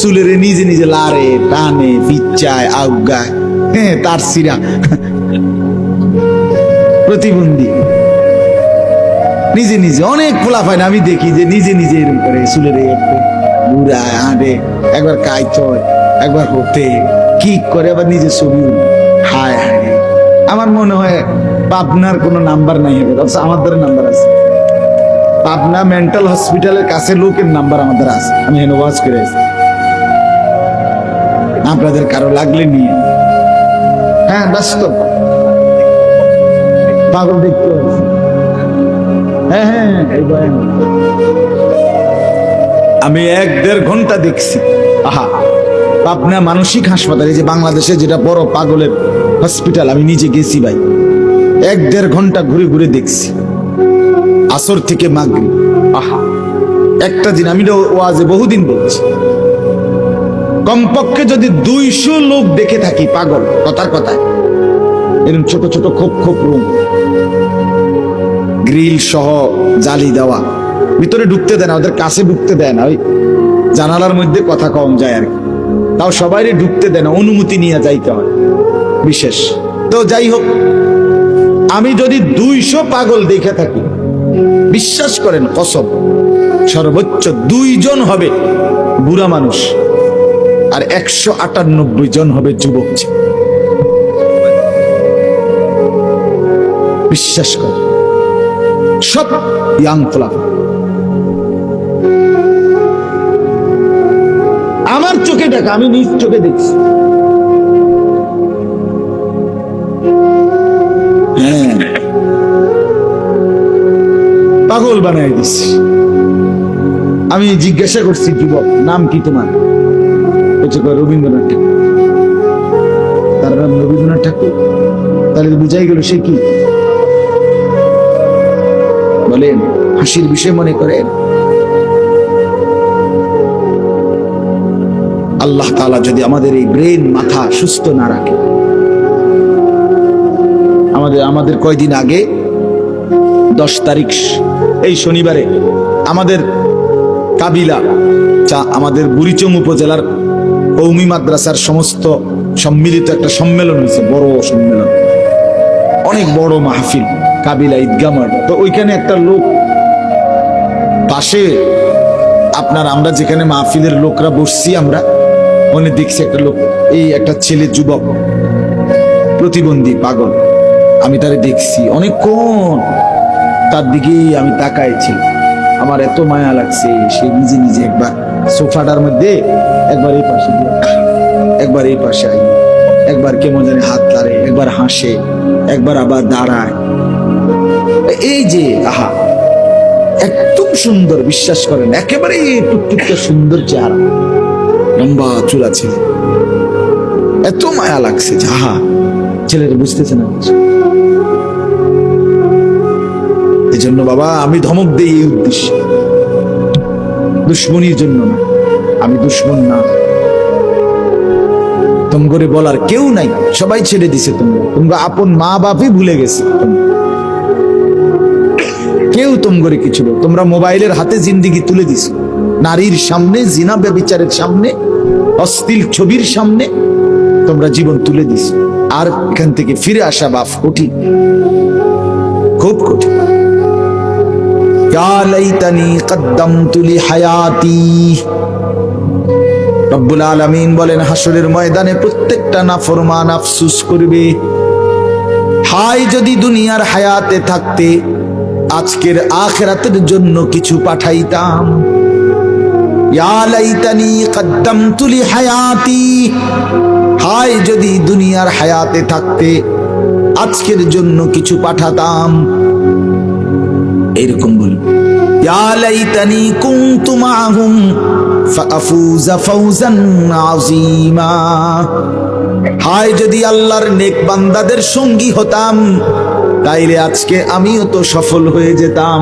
চুলের নিজে নিজে লারে টানে পিচ্চায় আউগায়, হ্যাঁ তার সিরা প্রতিবন্ধী নিজে নিজে। অনেক পোলা পায় না আমি দেখি যে নিজে নিজে এরকম করে চুলের ঘুরায় হাঁটে, একবার কাইত হয়, একবার হতে কি করে, আবার নিজে ছবি। হায় হায়, আমার মনে হয় পাবনার কোনো নাম্বার নাই হবে, অথচ আমাদের নাম্বার আছে। পাবনা মেন্টাল হসপিটালের কাছে লোকের নাম্বার আমাদের আছে, আমি এনে ওয়াজ করে আছি। আপনাদের কারো লাগলে নিয়ে, হ্যাঁ বাস্তব পাগল দেখতে হবে। হ্যাঁ হ্যাঁ, আমি 1-1.5 ঘন্টা দেখছি। আহা, পাবনা মানসিক হাসপাতালে, যে বাংলাদেশে যেটা বড় পাগলের হসপিটাল, আমি নিজে গেছি ভাই। 1-1.5 ঘন্টা ঘুরে ঘুরে দেখছি, আসর থেকে মাগরিব। আহা, একটা দিন আমি ওয়াজে বহুদিন বলছি, কমপক্ষে যদি 200 লোক দেখে থাকি পাগল, কথার কথায় এরকম ছোট ছোট খোপ খোপ রুম, গ্রিল সহ জালি দেওয়া, ভিতরে ঢুকতে দেয় না, ওদের কাছে ঢুকতে দেয় না, ওই জানালার মধ্যে কথা কম যায় আর কি, তাও সবাই ঢুকতে দেয় না, অনুমতি নিয়ে যাইতে হয় বিশেষ। তো যাই হোক, আমি যদি 200 পাগল দেখে থাকি, বিশ্বাস করেন কসম, সর্বোচ্চ 2 জন হবে বুড়া মানুষ আর 198 জন হবে যুবক। বিশ্বাস করেন, সব ইয়াং ফ্লাফ। আমার চোখে দেখা, আমি নিজ চোখে দেখছি। হ্যাঁ, পাগল বানাই দিচ্ছি। আমি জিজ্ঞাসা করছি, যুবক নাম কি তোমার? রবীন্দ্রনাথ ঠাকুর। তার নাম রবীন্দ্রনাথ ঠাকুর? তাহলে বুঝাই গেল সে কি বলেন, হাসির বিষয় মনে করেন? আল্লাহ তাআলা যদি আমাদের এই ব্রেন, মাথা সুস্থ না রাখে, আমাদের কয়দিন আগে 10 তারিখ এই শনিবারে আমাদের কাবিলা, আমাদের বুড়িচং উপজেলার কওমি মাদ্রাসার সমস্ত সম্মিলিত একটা সম্মেলন হয়েছে, বড় সম্মেলন, অনেক বড় মাহফিল, কাবিলা ঈদগাহ মাঠ। তো ওইখানে একটা লোক পাশে, আপনার আমরা যেখানে মাহফিলের লোকরা বসছি, আমরা মনে দেখছি একটা লোক, এই একটা ছেলে যুবক প্রতিবন্ধী পাগল, আমি তারে দেখছি অনেকক্ষণ, তার দিকেই আমি তাকাইছি, আমার এত মায়া লাগছে। সে নিজে নিজে একবার সোফাটার মধ্যে, একবার এই পাশে দিয়ে, একবার এই পাশে আই, একবার কেমন জানি হাত লাড়ে, একবার হাসে, একবার আবার দাঁড়ায়। এই যে আহা, একদম সুন্দর, বিশ্বাস করেন, একেবারে টুকটুকটা সুন্দর চেহারা, লম্বা চুল ছেলে, এত মায়া লাগছে যে আহা, ছেলের বুঝতেছে না কিছু। এই জন্য বাবা, আমি ধমক দেই এই উদ্দেশ্যে, দুশ্মনীর জন্য না। আমি দুশ্মন না, তোমগরে বলার কেউ নাই, সবাই ছেড়ে দিছে, তোমরা আপন মা বাপই ভুলে গেছে, কেউ তোমগরে কিছু না। তোমরা মোবাইলের হাতে জিন্দিগি তুলে দিছো, নারীর সামনে, জিনা ব্যভিচারের সামনে, অশ্লীল ছবির সামনে তোমরা জীবন তুলে দিছো। আর এখান থেকে ফিরে আসা বাপ কঠিন, খুব কঠিন। ইয়া লাইতানি কদ্দামতু লিহায়াতি। রব্বুল আলামিন বলেন, হাসরের ময়দানে প্রত্যেকটা নাফরমান আফসোস করবে, হায় যদি দুনিয়ার হায়াতে থাকতে আজকের আখিরাতের জন্য কিছু পাঠাইতাম। ইয়া লাইতানি কদ্দামতু লিহায়াতি, হায় যদি দুনিয়ার হায়াতে থাকতে আজকের জন্য কিছু পাঠাতাম। এরকম বল, ইয়া লাইতানি কুনতু মাআহুম ফাআফুযা ফাওজান আযীমা, হায় যদি আল্লাহর নেক বান্দাদের সঙ্গী হতাম, তাইলে আজকে আমিও তো সফল হয়ে যেতাম।